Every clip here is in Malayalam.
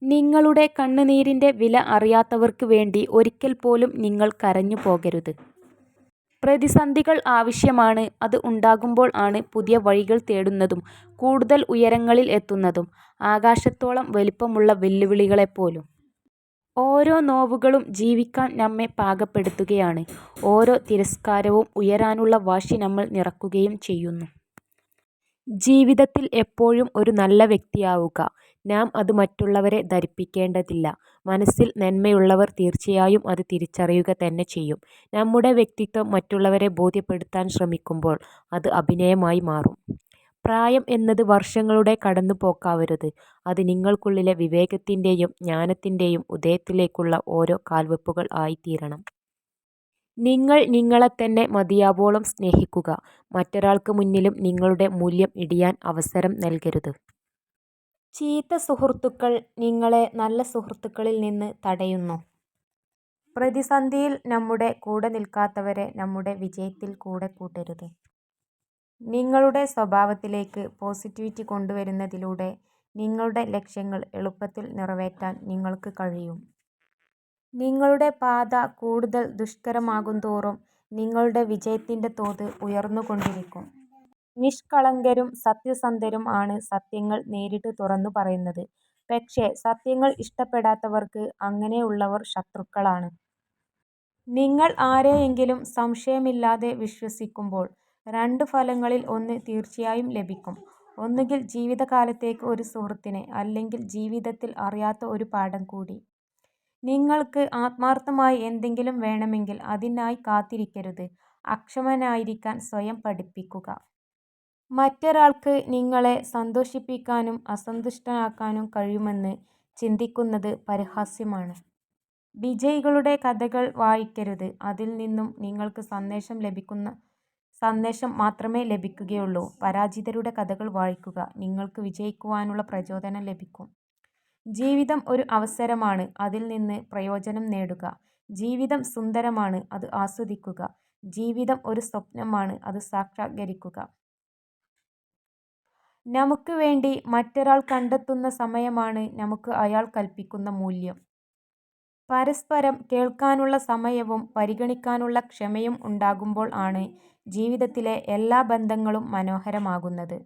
നിങ്ങളുടെ കണ്ണുനീരിൻ്റെ വില അറിയാത്തവർക്ക് വേണ്ടി ഒരിക്കൽ പോലും നിങ്ങൾ കരഞ്ഞു പോകരുത്. പ്രതിസന്ധികൾ ആവശ്യമാണ്. അത് ഉണ്ടാകുമ്പോൾ ആണ് പുതിയ വഴികൾ തേടുന്നതും കൂടുതൽ ഉയരങ്ങളിൽ എത്തുന്നതും. ആകാശത്തോളം വലിപ്പമുള്ള വെല്ലുവിളികളെപ്പോലും. ഓരോ നോവുകളും ജീവിക്കാൻ നമ്മെ പാകപ്പെടുത്തുകയാണ്. ഓരോ തിരസ്കാരവും ഉയരാനുള്ള വാശി നമ്മൾ നിറക്കുകയും ചെയ്യുന്നു. ജീവിതത്തിൽ എപ്പോഴും ഒരു നല്ല വ്യക്തിയാവുക. നാം അത് മറ്റുള്ളവരെ ധരിപ്പിക്കേണ്ടതില്ല. മനസ്സിൽ നന്മയുള്ളവർ തീർച്ചയായും അത് തിരിച്ചറിയുക തന്നെ ചെയ്യും. നമ്മുടെ വ്യക്തിത്വം മറ്റുള്ളവരെ ബോധ്യപ്പെടുത്താൻ ശ്രമിക്കുമ്പോൾ അത് അഭിനയമായി മാറും. പ്രായം എന്നത് വർഷങ്ങളുടെ കടന്നുപോക്കാവരുത്. അത് നിങ്ങൾക്കുള്ളിലെ വിവേകത്തിൻ്റെയും ജ്ഞാനത്തിൻ്റെയും ഉദയത്തിലേക്കുള്ള ഓരോ കാൽവെപ്പുകൾ ആയിത്തീരണം. നിങ്ങൾ നിങ്ങളെത്തന്നെ മതിയാവോളം സ്നേഹിക്കുക. മറ്റൊരാൾക്ക് മുന്നിലും നിങ്ങളുടെ മൂല്യം ഇടിയാൻ അവസരം നൽകരുത്. ചീത്ത സുഹൃത്തുക്കൾ നിങ്ങളെ നല്ല സുഹൃത്തുക്കളിൽ നിന്ന് തടയുന്നു. പ്രതിസന്ധിയിൽ നമ്മുടെ കൂടെ നിൽക്കാത്തവരെ നമ്മുടെ വിജയത്തിൽ കൂടെ കൂട്ടരുത്. നിങ്ങളുടെ സ്വഭാവത്തിലേക്ക് പോസിറ്റിവിറ്റി കൊണ്ടുവരുന്നതിലൂടെ നിങ്ങളുടെ ലക്ഷ്യങ്ങൾ എളുപ്പത്തിൽ നിറവേറ്റാൻ നിങ്ങൾക്ക് കഴിയും. നിങ്ങളുടെ പാത കൂടുതൽ ദുഷ്കരമാകുന്തോറും നിങ്ങളുടെ വിജയത്തിൻ്റെ തോത് ഉയർന്നുകൊണ്ടിരിക്കും. നിഷ്കളങ്കരും സത്യസന്ധരും ആണ് സത്യങ്ങൾ നേരിട്ട് തുറന്നു പറയുന്നത്. പക്ഷേ സത്യങ്ങൾ ഇഷ്ടപ്പെടാത്തവർക്ക് അങ്ങനെയുള്ളവർ ശത്രുക്കളാണ്. നിങ്ങൾ ആരെയെങ്കിലും സംശയമില്ലാതെ വിശ്വസിക്കുമ്പോൾ രണ്ട് ഫലങ്ങളിൽ ഒന്ന് തീർച്ചയായും ലഭിക്കും. ഒന്നുകിൽ ജീവിതകാലത്തേക്ക് ഒരു സുഹൃത്തിനെ, അല്ലെങ്കിൽ ജീവിതത്തിൽ അറിയാത്ത ഒരു പാഠം കൂടി. നിങ്ങൾക്ക് ആത്മാർത്ഥമായി എന്തെങ്കിലും വേണമെങ്കിൽ അതിനായി കാത്തിരിക്കരുത്. അക്ഷമനായിരിക്കാൻ സ്വയം പഠിപ്പിക്കുക. മറ്റൊരാൾക്ക് നിങ്ങളെ സന്തോഷിപ്പിക്കാനും അസന്തുഷ്ടനാക്കാനും കഴിയുമെന്ന് ചിന്തിക്കുന്നത് പരിഹാസ്യമാണ്. വിജയികളുടെ കഥകൾ വായിക്കരുത്. അതിൽ നിന്നും നിങ്ങൾക്ക് സന്ദേശം മാത്രമേ ലഭിക്കുകയുള്ളൂ. പരാജിതരുടെ കഥകൾ വായിക്കുക. നിങ്ങൾക്ക് വിജയിക്കുവാനുള്ള പ്രചോദനം ലഭിക്കും. ജീവിതം ഒരു അവസരമാണ്. അതിൽ നിന്ന് പ്രയോജനം നേടുക. ജീവിതം സുന്ദരമാണ്. അത് ആസ്വദിക്കുക. ജീവിതം ഒരു സ്വപ്നമാണ്. അത് സാക്ഷാത്കരിക്കുക. നമുക്ക് വേണ്ടി മറ്റൊരാൾ കണ്ടെത്തുന്ന സമയമാണ് നമുക്ക് അയാൾ കൽപ്പിക്കുന്ന മൂല്യം. പരസ്പരം കേൾക്കാനുള്ള സമയവും പരിഗണിക്കാനുള്ള ക്ഷമയും ഉണ്ടാകുമ്പോൾ ആണ് ജീവിതത്തിലെ എല്ലാ ബന്ധങ്ങളും മനോഹരമാകുന്നത്.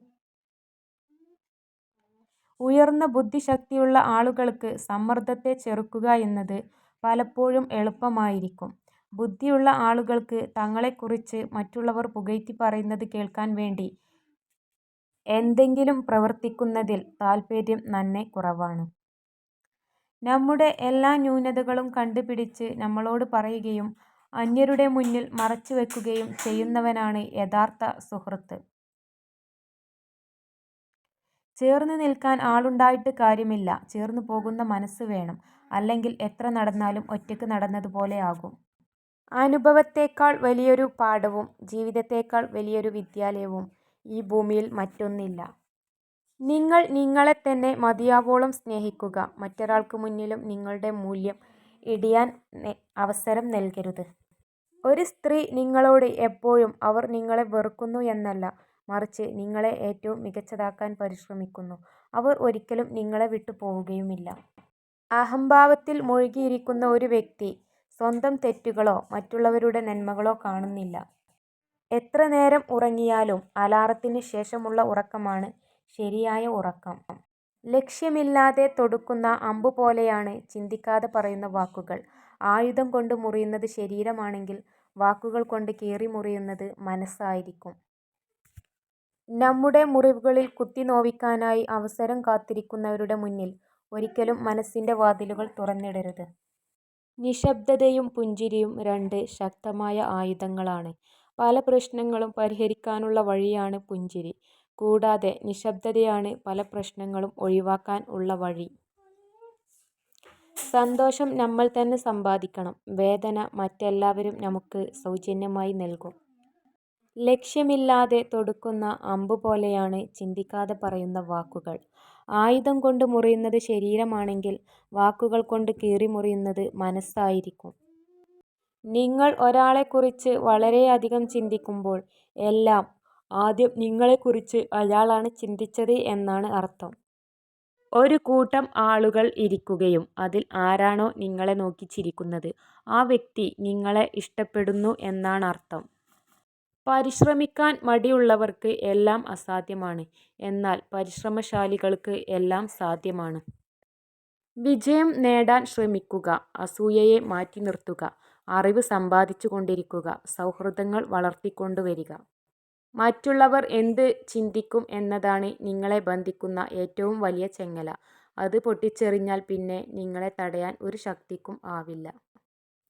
ഉയർന്ന ബുദ്ധിശക്തിയുള്ള ആളുകൾക്ക് സമ്മർദ്ദത്തെ ചെറുക്കുക എന്നത് പലപ്പോഴും എളുപ്പമായിരിക്കും. ബുദ്ധിയുള്ള ആളുകൾക്ക് തങ്ങളെക്കുറിച്ച് മറ്റുള്ളവർ പുകഴ്ത്തി പറയുന്നത് കേൾക്കാൻ വേണ്ടി എന്തെങ്കിലും പ്രവർത്തിക്കുന്നതിൽ താൽപര്യം നന്നേ കുറവാണ്. നമ്മുടെ എല്ലാ ന്യൂനതകളും കണ്ടുപിടിച്ച് നമ്മളോട് പറയുകയും അന്യരുടെ മുന്നിൽ മറച്ചുവെക്കുകയും ചെയ്യുന്നവനാണ് യഥാർത്ഥ സുഹൃത്ത്. ചേർന്ന് നിൽക്കാൻ ആളുണ്ടായിട്ട് കാര്യമില്ല. ചേർന്നു പോകുന്ന മനസ്സ് വേണം. അല്ലെങ്കിൽ എത്ര നടന്നാലും ഒറ്റയ്ക്ക് നടന്നതുപോലെ ആകും. അനുഭവത്തേക്കാൾ വലിയൊരു പാഠവും ജീവിതത്തേക്കാൾ വലിയൊരു വിദ്യാലയവും ഈ ഭൂമിയിൽ മറ്റൊന്നില്ല. നിങ്ങൾ നിങ്ങളെത്തന്നെ മതിയാവോളം സ്നേഹിക്കുക. മറ്റൊരാൾക്ക് മുന്നിലും നിങ്ങളുടെ മൂല്യം ഇടിയാൻ അവസരം നൽകരുത്. ഒരു സ്ത്രീ നിങ്ങളോട് എപ്പോഴും അവർ നിങ്ങളെ വെറുക്കുന്നു എന്നല്ല, മറിച്ച് നിങ്ങളെ ഏറ്റവും മികച്ചതാക്കാൻ പരിശ്രമിക്കുന്നു. അവർ ഒരിക്കലും നിങ്ങളെ വിട്ടു പോവുകയുമില്ല. അഹംഭാവത്തിൽ മുഴുകിയിരിക്കുന്ന ഒരു വ്യക്തി സ്വന്തം തെറ്റുകളോ മറ്റുള്ളവരുടെ നന്മകളോ കാണുന്നില്ല. എത്ര നേരം ഉറങ്ങിയാലും അലാറത്തിന് ശേഷമുള്ള ഉറക്കമാണ് ശരിയായ ഉറക്കം. ലക്ഷ്യമില്ലാതെ തൊടുക്കുന്ന അമ്പു പോലെയാണ് ചിന്തിക്കാതെ പറയുന്ന വാക്കുകൾ. ആയുധം കൊണ്ട് മുറിയുന്നത് ശരീരമാണെങ്കിൽ വാക്കുകൾ കൊണ്ട് കീറി മുറിയുന്നത് മനസ്സായിരിക്കും. നമ്മുടെ മുറിവുകളിൽ കുത്തി നോവിക്കാനായി അവസരം കാത്തിരിക്കുന്നവരുടെ മുന്നിൽ ഒരിക്കലും മനസ്സിൻ്റെ വാതിലുകൾ തുറന്നിടരുത്. നിശബ്ദതയും പുഞ്ചിരിയും രണ്ട് ശക്തമായ ആയുധങ്ങളാണ്. പല പ്രശ്നങ്ങളും പരിഹരിക്കാനുള്ള വഴിയാണ് പുഞ്ചിരി. കൂടാതെ നിശബ്ദതയാണ് പല പ്രശ്നങ്ങളും ഒഴിവാക്കാൻ ഉള്ള വഴി. സന്തോഷം നമ്മൾ തന്നെ സമ്പാദിക്കണം. വേദന മറ്റെല്ലാവരും നമുക്ക് സൗജന്യമായി നൽകും. ലക്ഷ്യമില്ലാതെ തൊടുക്കുന്ന അമ്പു പോലെയാണ് ചിന്തിക്കാതെ പറയുന്ന വാക്കുകൾ. ആയുധം കൊണ്ട് മുറിയുന്നത് ശരീരമാണെങ്കിൽ വാക്കുകൾ കൊണ്ട് കീറി മുറിയുന്നത് മനസ്സായിരിക്കും. നിങ്ങൾ ഒരാളെക്കുറിച്ച് വളരെയധികം ചിന്തിക്കുമ്പോൾ എല്ലാം ആദ്യം നിങ്ങളെക്കുറിച്ച് അയാളാണ് ചിന്തിച്ചത് എന്നാണ് അർത്ഥം. ഒരു കൂട്ടം ആളുകൾ ഇരിക്കുകയും അതിൽ ആരാണോ നിങ്ങളെ നോക്കി ചിരിക്കുന്നത് ആ വ്യക്തി നിങ്ങളെ ഇഷ്ടപ്പെടുന്നു എന്നാണർത്ഥം. പരിശ്രമിക്കാൻ മടിയുള്ളവർക്ക് എല്ലാം അസാധ്യമാണ്, എന്നാൽ പരിശ്രമശാലികൾക്ക് എല്ലാം സാധ്യമാണ്. വിജയം നേടാൻ ശ്രമിക്കുക, അസൂയയെ മാറ്റി നിർത്തുക, അറിവ് സമ്പാദിച്ചുകൊണ്ടിരിക്കുക, സൗഹൃദങ്ങൾ വളർത്തിക്കൊണ്ടുവരിക. മറ്റുള്ളവർ എന്ത് ചിന്തിക്കും എന്നതാണ് നിങ്ങളെ ബന്ധിക്കുന്ന ഏറ്റവും വലിയ ചെങ്ങല. അത് പൊട്ടിച്ചെറിഞ്ഞാൽ പിന്നെ നിങ്ങളെ തടയാൻ ഒരു ശക്തിക്കും ആവില്ല.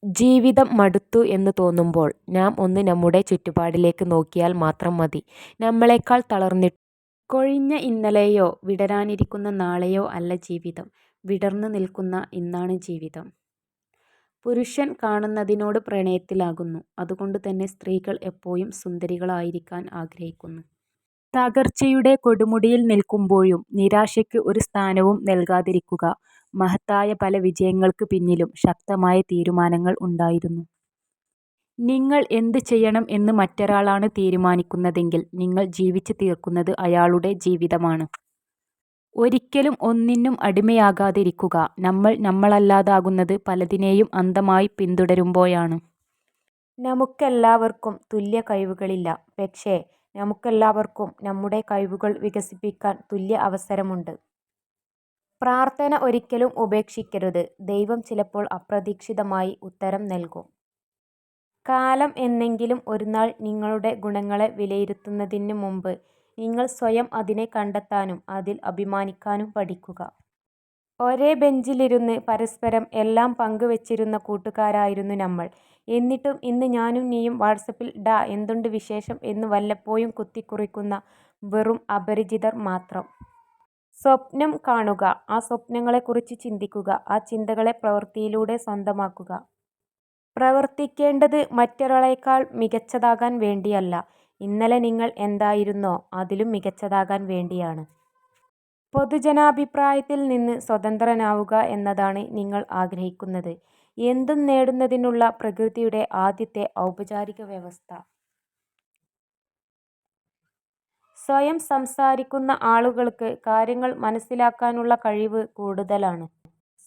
ജീവിതം മടുത്തു എന്ന് തോന്നുമ്പോൾ നാം ഒന്ന് നമ്മുടെ ചുറ്റുപാടിലേക്ക് നോക്കിയാൽ മാത്രം മതി. നമ്മളെക്കാൾ തളർന്നിട്ടും കൊഴിഞ്ഞ ഇന്നലെയോ വിടരാനിരിക്കുന്ന നാളെയോ അല്ല ജീവിതം. വിടർന്നു നിൽക്കുന്ന ഇന്നാണ് ജീവിതം. പുരുഷൻ കാണുന്നതിനോട് പ്രണയത്തിലാകുന്നു. അതുകൊണ്ട് തന്നെ സ്ത്രീകൾ എപ്പോഴും സുന്ദരികളായിരിക്കാൻ ആഗ്രഹിക്കുന്നു. തകർച്ചയുടെ കൊടുമുടിയിൽ നിൽക്കുമ്പോഴും നിരാശയ്ക്ക് ഒരു സ്ഥാനവും നൽകാതിരിക്കുക. മഹത്തായ പല വിജയങ്ങൾക്ക് പിന്നിലും ശക്തമായ തീരുമാനങ്ങൾ ഉണ്ടായിരുന്നു. നിങ്ങൾ എന്ത് ചെയ്യണം എന്ന് മറ്റൊരാളാണ് തീരുമാനിക്കുന്നതെങ്കിൽ നിങ്ങൾ ജീവിച്ച് തീർക്കുന്നത് അയാളുടെ ജീവിതമാണ്. ഒരിക്കലും ഒന്നിനും അടിമയാകാതിരിക്കുക. നമ്മൾ നമ്മളല്ലാതാകുന്നത് പലതിനെയും അന്ധമായി പിന്തുടരുമ്പോഴാണ്. നമുക്കെല്ലാവർക്കും തുല്യ കഴിവുകളില്ല, പക്ഷേ നമുക്കെല്ലാവർക്കും നമ്മുടെ കഴിവുകൾ വികസിപ്പിക്കാൻ തുല്യ അവസരമുണ്ട്. പ്രാർത്ഥന ഒരിക്കലും ഉപേക്ഷിക്കരുത്. ദൈവം ചിലപ്പോൾ അപ്രതീക്ഷിതമായി ഉത്തരം നൽകും. കാലം എന്നെങ്കിലും ഒരുനാൾ നിങ്ങളുടെ ഗുണങ്ങളെ വിലയിരുത്തുന്നതിന് മുമ്പ് നിങ്ങൾ സ്വയം അതിനെ കണ്ടെത്താനും അതിൽ അഭിമാനിക്കാനും പഠിക്കുക. ഒരേ ബെഞ്ചിലിരുന്ന് പരസ്പരം എല്ലാം പങ്കുവച്ചിരുന്ന കൂട്ടുകാരായിരുന്നു നമ്മൾ. എന്നിട്ടും ഇന്ന് ഞാനും നീയും വാട്ട്സ്ആപ്പിൽ "ഡാ എന്തുണ്ട് വിശേഷം" എന്ന് വല്ലപ്പോഴും കുത്തിക്കുറിക്കുന്ന വെറും അപരിചിതർ മാത്രം. സ്വപ്നം കാണുക, ആ സ്വപ്നങ്ങളെക്കുറിച്ച് ചിന്തിക്കുക, ആ ചിന്തകളെ പ്രവൃത്തിയിലൂടെ സ്വന്തമാക്കുക. പ്രവർത്തിക്കേണ്ടത് മറ്റൊരാളേക്കാൾ മികച്ചതാകാൻ വേണ്ടിയല്ല, ഇന്നലെ നിങ്ങൾ എന്തായിരുന്നോ അതിലും മികച്ചതാകാൻ വേണ്ടിയാണ്. പൊതുജനാഭിപ്രായത്തിൽ നിന്ന് സ്വതന്ത്രനാവുക എന്നതാണ് നിങ്ങൾ ആഗ്രഹിക്കുന്നത്. എന്തും നേടുന്നതിനുള്ള പ്രകൃതിയുടെ ആദ്യത്തെ ഔപചാരിക വ്യവസ്ഥ. സ്വയം സംസാരിക്കുന്ന ആളുകൾക്ക് കാര്യങ്ങൾ മനസ്സിലാക്കാനുള്ള കഴിവ് കൂടുതലാണ്.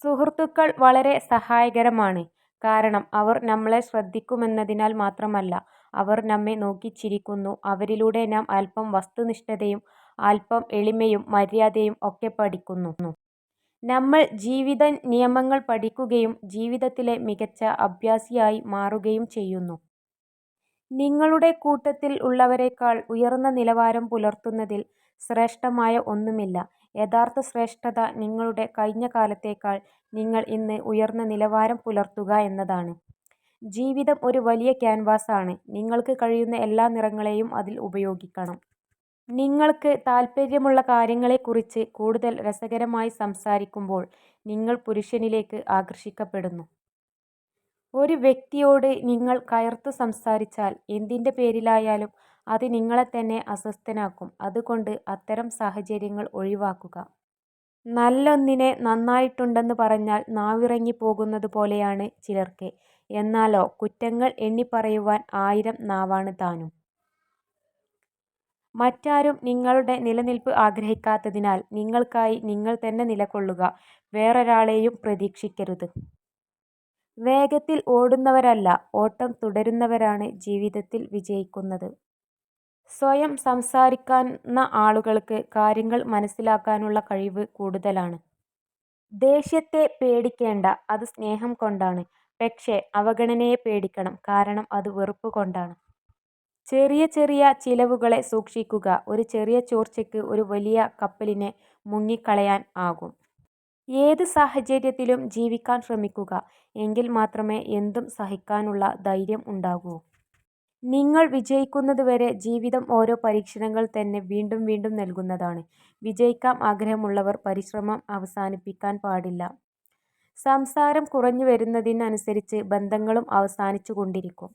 സുഹൃത്തുക്കൾ വളരെ സഹായകരമാണ്. കാരണം അവർ നമ്മളെ ശ്രദ്ധിക്കുമെന്നതിനാൽ മാത്രമല്ല, അവർ നമ്മെ നോക്കി ചിരിക്കുന്നു. അവരിലൂടെ നാം അല്പം വസ്തുനിഷ്ഠതയും അല്പം എളിമയും മര്യാദയും ഒക്കെ പഠിക്കുന്നു. നമ്മൾ ജീവിത നിയമങ്ങൾ പഠിക്കുകയും ജീവിതത്തിലെ മികച്ച അഭ്യാസിയായി മാറുകയും ചെയ്യുന്നു. നിങ്ങളുടെ കൂട്ടത്തിൽ ഉള്ളവരെക്കാൾ ഉയർന്ന നിലവാരം പുലർത്തുന്നതിൽ ശ്രേഷ്ഠമായ ഒന്നുമില്ല. യഥാർത്ഥ ശ്രേഷ്ഠത നിങ്ങളുടെ കഴിഞ്ഞ കാലത്തേക്കാൾ നിങ്ങൾ ഇന്ന് ഉയർന്ന നിലവാരം പുലർത്തുക എന്നതാണ്. ജീവിതം ഒരു വലിയ ക്യാൻവാസാണ്. നിങ്ങൾക്ക് കഴിയുന്ന എല്ലാ നിറങ്ങളെയും അതിൽ ഉപയോഗിക്കണം. നിങ്ങൾക്ക് താൽപ്പര്യമുള്ള കാര്യങ്ങളെക്കുറിച്ച് കൂടുതൽ രസകരമായി സംസാരിക്കുമ്പോൾ നിങ്ങൾ പുരുഷനിലേക്ക് ആകർഷിക്കപ്പെടുന്നു. ഒരു വ്യക്തിയോട് നിങ്ങൾ കയർത്തു സംസാരിച്ചാൽ എന്തിൻ്റെ പേരിലായാലും അത് നിങ്ങളെ തന്നെ അസ്വസ്ഥനാക്കും. അതുകൊണ്ട് അത്തരം സാഹചര്യങ്ങൾ ഒഴിവാക്കുക. നല്ലൊന്നിനെ നന്നായിട്ടുണ്ടെന്ന് പറഞ്ഞാൽ നാവിറങ്ങി പോകുന്നത് പോലെയാണ് ചിലർക്ക്. എന്നാലോ കുറ്റങ്ങൾ എണ്ണിപ്പറയുവാൻ 1000 നാവാണ് താനും. മറ്റാരും നിങ്ങളുടെ നിലനിൽപ്പ് ആഗ്രഹിക്കാത്തതിനാൽ നിങ്ങൾക്കായി നിങ്ങൾ തന്നെ നിലകൊള്ളുക. വേറൊരാളെയും പ്രതീക്ഷിക്കരുത്. വേഗത്തിൽ ഓടുന്നവരല്ല, ഓട്ടം തുടരുന്നവരാണ് ജീവിതത്തിൽ വിജയിക്കുന്നത്. സ്വയം സംസാരിക്കുന്ന ആളുകൾക്ക് കാര്യങ്ങൾ മനസ്സിലാക്കാനുള്ള കഴിവ് കൂടുതലാണ്. ദേഷ്യത്തെ പേടിക്കേണ്ട, അത് സ്നേഹം കൊണ്ടാണ്. പക്ഷേ അവഗണനയെ പേടിക്കണം, കാരണം അത് വെറുപ്പ് കൊണ്ടാണ്. ചെറിയ ചെറിയ ചിലവുകളെ സൂക്ഷിക്കുക. ഒരു ചെറിയ ചോർച്ചയ്ക്ക് ഒരു വലിയ കപ്പലിനെ മുങ്ങിക്കളയാൻ ആകും. ഏത് സാഹചര്യത്തിലും ജീവിക്കാൻ ശ്രമിക്കുക. എങ്കിൽ മാത്രമേ എന്തും സഹിക്കാനുള്ള ധൈര്യം ഉണ്ടാകൂ. നിങ്ങൾ വിജയിക്കുന്നതുവരെ ജീവിതം ഓരോ പരീക്ഷണങ്ങൾ തന്നെ വീണ്ടും വീണ്ടും നൽകുന്നതാണ്. വിജയിക്കാൻ ആഗ്രഹമുള്ളവർ പരിശ്രമം അവസാനിപ്പിക്കാൻ പാടില്ല. സംസാരം കുറഞ്ഞു വരുന്നതിനനുസരിച്ച് ബന്ധങ്ങളും അവസാനിച്ചുകൊണ്ടിരിക്കും.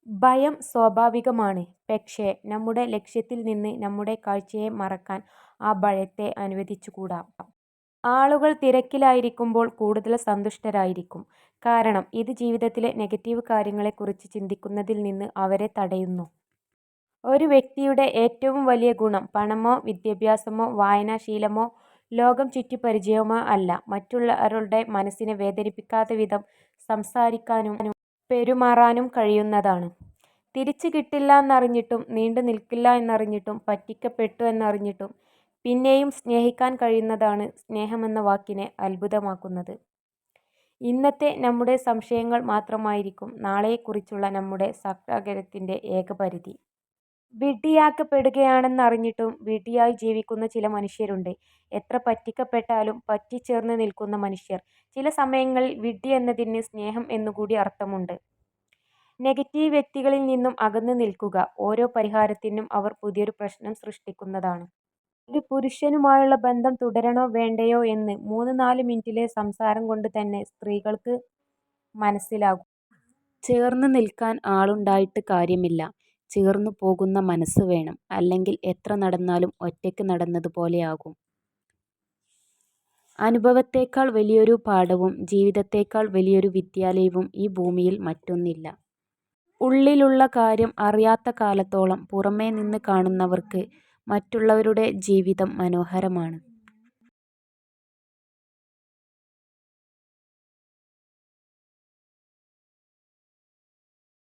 ഭയം സ്വാഭാവികമാണ്, പക്ഷേ നമ്മുടെ ലക്ഷ്യത്തിൽ നിന്ന് നമ്മുടെ കാഴ്ചയെ മറക്കാൻ ആ ഭയത്തെ അനുവദിച്ചുകൂടാ. ആളുകൾ തിരക്കിലായിരിക്കുമ്പോൾ കൂടുതൽ സന്തുഷ്ടരായിരിക്കും. കാരണം ഇത് ജീവിതത്തിലെ നെഗറ്റീവ് കാര്യങ്ങളെക്കുറിച്ച് ചിന്തിക്കുന്നതിൽ നിന്ന് അവരെ തടയുന്നു. ഒരു വ്യക്തിയുടെ ഏറ്റവും വലിയ ഗുണം പണമോ വിദ്യാഭ്യാസമോ വായനാശീലമോ ലോകം ചുറ്റിപ്പരിചയമോ അല്ല. മറ്റുള്ളവരുടെ മനസ്സിനെ വേദനിപ്പിക്കാത്ത വിധം സംസാരിക്കാനും പെരുമാറാനും കഴിയുന്നതാണ്. തിരിച്ചു കിട്ടില്ല എന്നറിഞ്ഞിട്ടും, നീണ്ടു നിൽക്കില്ല എന്നറിഞ്ഞിട്ടും, പറ്റിക്കപ്പെട്ടു എന്നറിഞ്ഞിട്ടും പിന്നെയും സ്നേഹിക്കാൻ കഴിയുന്നതാണ് സ്നേഹമെന്ന വാക്കിനെ അത്ഭുതമാക്കുന്നത്. ഇന്നത്തെ നമ്മുടെ സംശയങ്ങൾ മാത്രമായിരിക്കും നാളെയെക്കുറിച്ചുള്ള നമ്മുടെ സാക്ഷാത്കാരത്തിൻ്റെ ഏക പരിധി. വിഡ്ഢിയാക്കപ്പെടുകയാണെന്നറിഞ്ഞിട്ടും വിഡ്ഢിയായി ജീവിക്കുന്ന ചില മനുഷ്യരുണ്ട്. എത്ര പറ്റിക്കപ്പെട്ടാലും പറ്റിച്ചേർന്ന് നിൽക്കുന്ന മനുഷ്യർ. ചില സമയങ്ങളിൽ വിഡ്ഢി എന്നതിന് സ്നേഹം എന്നുകൂടി അർത്ഥമുണ്ട്. നെഗറ്റീവ് വ്യക്തികളിൽ നിന്നും അകന്നു നിൽക്കുക. ഓരോ പരിഹാരത്തിനും അവർ പുതിയൊരു പ്രശ്നം സൃഷ്ടിക്കുന്നതാണ്. ഒരു പുരുഷനുമായുള്ള ബന്ധം തുടരണോ വേണ്ടയോ എന്ന് 3-4 മിനിറ്റിലെ സംസാരം കൊണ്ട് തന്നെ സ്ത്രീകൾക്ക് മനസ്സിലാകും. ചേർന്ന് നിൽക്കാൻ ആളുണ്ടായിട്ട് കാര്യമില്ല, ചേർന്നു പോകുന്ന മനസ്സ് വേണം. അല്ലെങ്കിൽ എത്ര നടന്നാലും ഒറ്റയ്ക്ക് നടന്നതുപോലെയാകും. അനുഭവത്തേക്കാൾ വലിയൊരു പാഠവും ജീവിതത്തേക്കാൾ വലിയൊരു വിദ്യാലയവും ഈ ഭൂമിയിൽ മറ്റൊന്നില്ല. ഉള്ളിലുള്ള കാര്യം അറിയാത്ത കാലത്തോളം പുറമേ നിന്ന് കാണുന്നവർക്ക് മറ്റുള്ളവരുടെ ജീവിതം മനോഹരമാണ്.